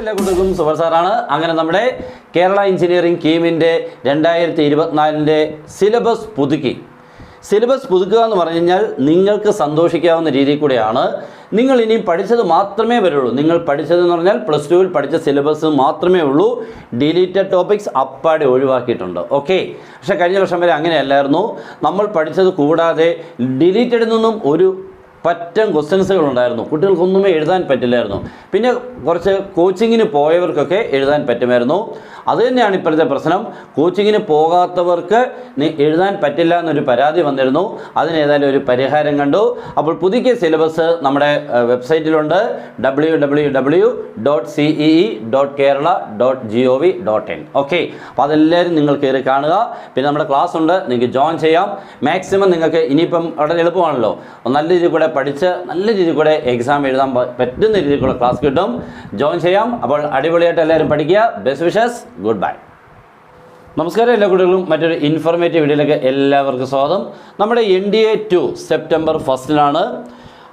എല്ലാ കുട്ടികൾക്കും സൂപ്പർ സാറാണ്. അങ്ങനെ നമ്മുടെ കേരള എഞ്ചിനീയറിംഗ് കീമിൻ്റെ 2024 സിലബസ് പുതുക്കുക എന്ന് പറഞ്ഞു കഴിഞ്ഞാൽ നിങ്ങൾക്ക് സന്തോഷിക്കാവുന്ന രീതിയിൽ കൂടെയാണ്. നിങ്ങൾ ഇനി പഠിച്ചത് മാത്രമേ വരുള്ളൂ. നിങ്ങൾ പഠിച്ചതെന്ന് പറഞ്ഞാൽ +2 പഠിച്ച സിലബസ് മാത്രമേ ഉള്ളൂ. ഡിലീറ്റഡ് ടോപ്പിക്സ് അപ്പാടെ ഒഴിവാക്കിയിട്ടുണ്ട്. ഓക്കെ, പക്ഷേ കഴിഞ്ഞ വർഷം വരെ അങ്ങനെയല്ലായിരുന്നു. നമ്മൾ പഠിച്ചത് കൂടാതെ ഡിലീറ്റഡിൽ നിന്നും ഒരു പറ്റം ക്വസ്റ്റ്യൻസുകൾ ഉണ്ടായിരുന്നു. കുട്ടികൾക്കൊന്നുമേ എഴുതാൻ പറ്റില്ലായിരുന്നു. പിന്നെ കുറച്ച് കോച്ചിങ്ങിന് പോയവർക്കൊക്കെ എഴുതാൻ പറ്റുമായിരുന്നു. അതുതന്നെയാണ് ഇപ്പോഴത്തെ പ്രശ്നം. കോച്ചിങ്ങിന് പോകാത്തവർക്ക് എഴുതാൻ പറ്റില്ല എന്നൊരു പരാതി വന്നിരുന്നു. അതിനേതായാലും ഒരു പരിഹാരം കണ്ടു. അപ്പോൾ പുതിയ സിലബസ് നമ്മുടെ വെബ്സൈറ്റിലുണ്ട്, www.cee.kerala.gov.in. ഓക്കെ, അപ്പോൾ അതെല്ലാവരും നിങ്ങൾ കയറി കാണുക. പിന്നെ നമ്മുടെ ക്ലാസ് ഉണ്ട്, നിങ്ങൾക്ക് ജോയിൻ ചെയ്യാം. മാക്സിമം നിങ്ങൾക്ക് ഇനിയിപ്പം വളരെ എളുപ്പമാണല്ലോ, നല്ല രീതിയിൽ കൂടെ പഠിച്ച് നല്ല രീതിയിൽ കൂടെ എക്സാം എഴുതാൻ പറ്റുന്ന രീതിയിൽ കൂടെ ക്ലാസ് കിട്ടും. ജോയിൻ ചെയ്യാം. അപ്പോൾ അടിപൊളിയായിട്ട് എല്ലാവരും പഠിക്കുക. Best wishes. Good bye. നമസ്കാരം എല്ലാ കുട്ടികളും. മറ്റൊരു ഇൻഫോർമേറ്റീവ് വീഡിയോയിലേക്ക് എല്ലാവർക്കും സ്വാഗതം. നമ്മുടെ NDA 2 സെപ്റ്റംബർ 1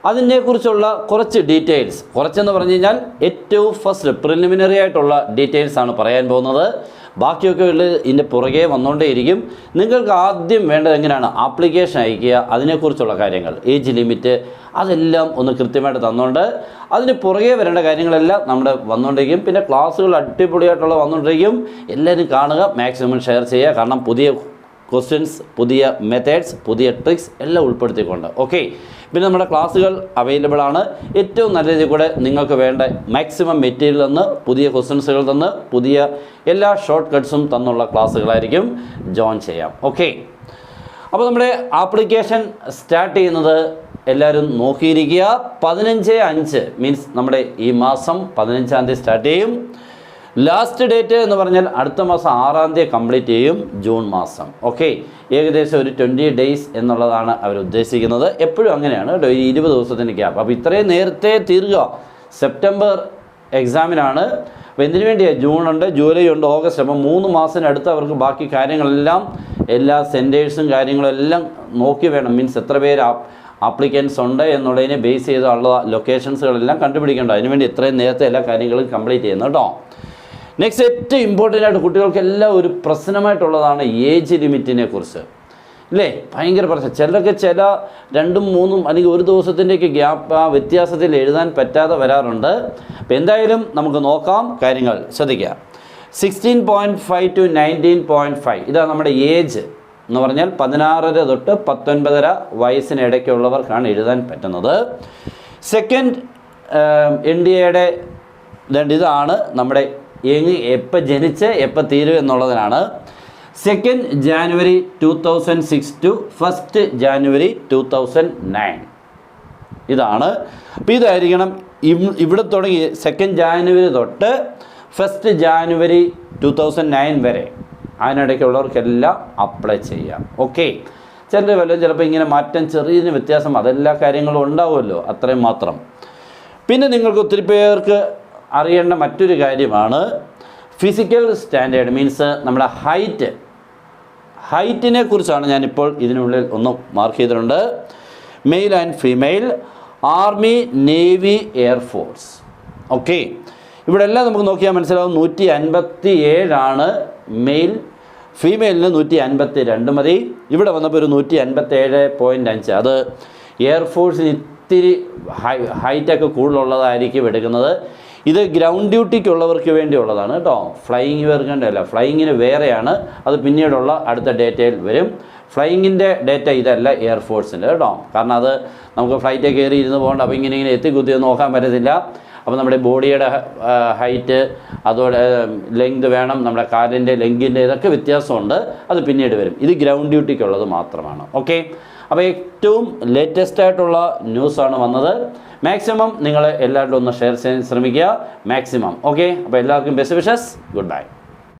അതിനെക്കുറിച്ചുള്ള കുറച്ച് ഡീറ്റെയിൽസ്, കുറച്ചെന്ന് പറഞ്ഞു കഴിഞ്ഞാൽ ഏറ്റവും ഫസ്റ്റ് പ്രിലിമിനറി ആയിട്ടുള്ള ഡീറ്റെയിൽസ് ആണ് പറയാൻ പോകുന്നത്. ബാക്കിയൊക്കെ ഉള്ളത് ഇതിൻ്റെ പുറകെ വന്നുകൊണ്ടേയിരിക്കും. നിങ്ങൾക്ക് ആദ്യം വേണ്ടത് എങ്ങനെയാണ് ആപ്ലിക്കേഷൻ അയക്കുക, അതിനെക്കുറിച്ചുള്ള കാര്യങ്ങൾ, ഏജ് ലിമിറ്റ്, അതെല്ലാം ഒന്ന് കൃത്യമായിട്ട് തന്നുകൊണ്ട് അതിന് പുറകെ വരേണ്ട കാര്യങ്ങളെല്ലാം നമ്മുടെ വന്നുകൊണ്ടിരിക്കും. പിന്നെ ക്ലാസ്സുകൾ അടിപൊളിയായിട്ടുള്ള വന്നുകൊണ്ടിരിക്കും. എല്ലാവരും കാണുക, മാക്സിമം ഷെയർ ചെയ്യുക. കാരണം പുതിയ ക്വസ്റ്റ്യൻസ്, പുതിയ മെത്തേഡ്സ്, പുതിയ ട്രിക്സ് എല്ലാം ഉൾപ്പെടുത്തിക്കൊണ്ട്. ഓക്കെ, പിന്നെ നമ്മുടെ ക്ലാസ്സുകൾ അവൈലബിൾ ആണ്. ഏറ്റവും നല്ല രീതിയിൽ കൂടെ നിങ്ങൾക്ക് വേണ്ട മാക്സിമം മെറ്റീരിയൽ തന്ന്, പുതിയ ക്വസ്റ്റ്യൻസുകൾ തന്ന്, പുതിയ എല്ലാ ഷോർട്ട് കട്ട്സും തന്നുള്ള ക്ലാസ്സുകളായിരിക്കും. ജോയിൻ ചെയ്യാം. ഓക്കെ, അപ്പോൾ നമ്മുടെ ആപ്ലിക്കേഷൻ സ്റ്റാർട്ട് ചെയ്യുന്നത് എല്ലാവരും നോക്കിയിരിക്കുക. 15/5 മീൻസ് നമ്മുടെ ഈ മാസം 15-ാം തീയതി സ്റ്റാർട്ട് ചെയ്യും. ലാസ്റ്റ് ഡേറ്റ് എന്ന് പറഞ്ഞാൽ അടുത്ത മാസം 6-ാം തീയതി കംപ്ലീറ്റ് ചെയ്യും, ജൂൺ മാസം. ഓക്കെ, ഏകദേശം ഒരു 20 ഡേയ്സ് എന്നുള്ളതാണ് അവർ ഉദ്ദേശിക്കുന്നത്. എപ്പോഴും അങ്ങനെയാണ് കേട്ടോ, ഈ 20 ദിവസത്തിൻ്റെ ഗ്യാപ്പ്. അപ്പോൾ ഇത്രയും നേരത്തെ തീരുക. സെപ്റ്റംബർ എക്സാമിനാണ്. അപ്പോൾ എന്തിനു വേണ്ടിയാണ്? ജൂൺ ഉണ്ട്, ജൂലൈ ഉണ്ട്, ഓഗസ്റ്റ്. അപ്പോൾ 3 മാസത്തിനടുത്ത് അവർക്ക് ബാക്കി കാര്യങ്ങളെല്ലാം, എല്ലാ സെൻറ്റേഴ്സും കാര്യങ്ങളും എല്ലാം നോക്കി വേണം. മീൻസ് എത്ര പേര് ആപ്ലിക്കൻസ് ഉണ്ട് എന്നുള്ളതിനെ ബേസ് ചെയ്തുള്ള ലൊക്കേഷൻസുകളെല്ലാം കണ്ടുപിടിക്കേണ്ട. അതിനുവേണ്ടി എത്രയും നേരത്തെ എല്ലാ കാര്യങ്ങളും കംപ്ലീറ്റ് ചെയ്യുന്നത് കേട്ടോ. നെക്സ്റ്റ് ഏറ്റവും ഇമ്പോർട്ടൻ്റ് ആയിട്ട് കുട്ടികൾക്കെല്ലാം ഒരു പ്രശ്നമായിട്ടുള്ളതാണ് ഏജ് ലിമിറ്റിനെ കുറിച്ച്. ഇല്ലേ, ഭയങ്കര പ്രശ്നം. ചിലർക്ക് ചില 2ഉം 3ഉം അല്ലെങ്കിൽ ഒരു ദിവസത്തിൻ്റെയൊക്കെ ഗ്യാപ്പ്, ആ വ്യത്യാസത്തിൽ എഴുതാൻ പറ്റാതെ വരാറുണ്ട്. അപ്പോൾ എന്തായാലും നമുക്ക് നോക്കാം, കാര്യങ്ങൾ ശ്രദ്ധിക്കുക. 16.5 to 19.5 ഇതാണ് നമ്മുടെ ഏജ് എന്ന് പറഞ്ഞാൽ 16 തൊട്ട് 19.5 വയസ്സിനിടയ്ക്കുള്ളവർക്കാണ് എഴുതാൻ പറ്റുന്നത്. സെക്കൻഡ് NDAയുടെ ഇതാണ് നമ്മുടെ എപ്പോൾ ജനിച്ച് എപ്പോൾ തീരും എന്നുള്ളതിനാണ്. 2 ജാനുവരി 2006 to 1 ജാനുവരി 2009 ഇതാണ്. അപ്പോൾ ഇതായിരിക്കണം ഇവിടെ തുടങ്ങി 2 ജാനുവരി തൊട്ട് 1 ജാനുവരി 2009 വരെ. അതിനിടയ്ക്കുള്ളവർക്കെല്ലാം അപ്ലൈ ചെയ്യാം. ഓക്കെ, ചിലർ വല്ലതും ചിലപ്പോൾ ഇങ്ങനെ മാറ്റം, ചെറിയ വ്യത്യാസം, അതെല്ലാ കാര്യങ്ങളും ഉണ്ടാവുമല്ലോ, അത്രയും മാത്രം. പിന്നെ നിങ്ങൾക്ക് ഒത്തിരി പേർക്ക് അറിയേണ്ട മറ്റൊരു കാര്യമാണ് ഫിസിക്കൽ സ്റ്റാൻഡേർഡ്. മീൻസ് നമ്മുടെ ഹൈറ്റിനെ കുറിച്ചാണ് ഞാനിപ്പോൾ ഇതിനുള്ളിൽ ഒന്ന് മാർക്ക് ചെയ്തിട്ടുണ്ട്. Male and female, army, navy, air force. Okay, ഇവിടെ എല്ലാം നമുക്ക് നോക്കിയാൽ മനസ്സിലാവും. 157 മെയിൽ, ഫീമെയിലിന് 152 മതി. ഇവിടെ വന്നപ്പോൾ ഒരു 157.5. അത് എയർഫോഴ്സിന് ഇത്തിരി ഹൈറ്റൊക്കെ കൂടുതലുള്ളതായിരിക്കും എടുക്കുന്നത്. ഇത് ഗ്രൗണ്ട് ഡ്യൂട്ടിക്കുള്ളവർക്ക് വേണ്ടിയുള്ളതാണ് കേട്ടോ. ഫ്ലൈയിങ് വേർക്കേണ്ടതല്ല, ഫ്ലൈയിങ്ങിന് വേറെയാണ്. അത് പിന്നീടുള്ള അടുത്ത ഡേറ്റയിൽ വരും. ഫ്ലൈയിങ്ങിൻ്റെ ഡേറ്റ ഇതല്ല എയർഫോഴ്സിൻ്റെ കേട്ടോ. കാരണം അത് നമുക്ക് ഫ്ലൈറ്റ് കയറി ഇരുന്ന് പോകേണ്ട. അപ്പോൾ ഇങ്ങനെ എത്തിക്കുത്തി നോക്കാൻ പറ്റത്തില്ല. അപ്പോൾ നമ്മുടെ ബോഡിയുടെ ഹൈറ്റ്, അതോടെ ലെങ്ത് വേണം, നമ്മുടെ കാലിൻ്റെ ലെങ്കിൻ്റെ ഇതൊക്കെ വ്യത്യാസമുണ്ട്. അത് പിന്നീട് വരും. ഇത് ഗ്രൗണ്ട് ഡ്യൂട്ടിക്കുള്ളത് മാത്രമാണ്. ഓക്കെ, അപ്പോൾ ഏറ്റവും ലേറ്റസ്റ്റ് ആയിട്ടുള്ള ന്യൂസാണ് വന്നത്. മാക്സിമം നിങ്ങൾ എല്ലാവരും ഒന്ന് ഷെയർ ചെയ്യാൻ ശ്രമിക്കുക, മാക്സിമം. ഓക്കെ, അപ്പോൾ എല്ലാവർക്കും ബെസ്റ്റ് വിഷസ്. Good bye.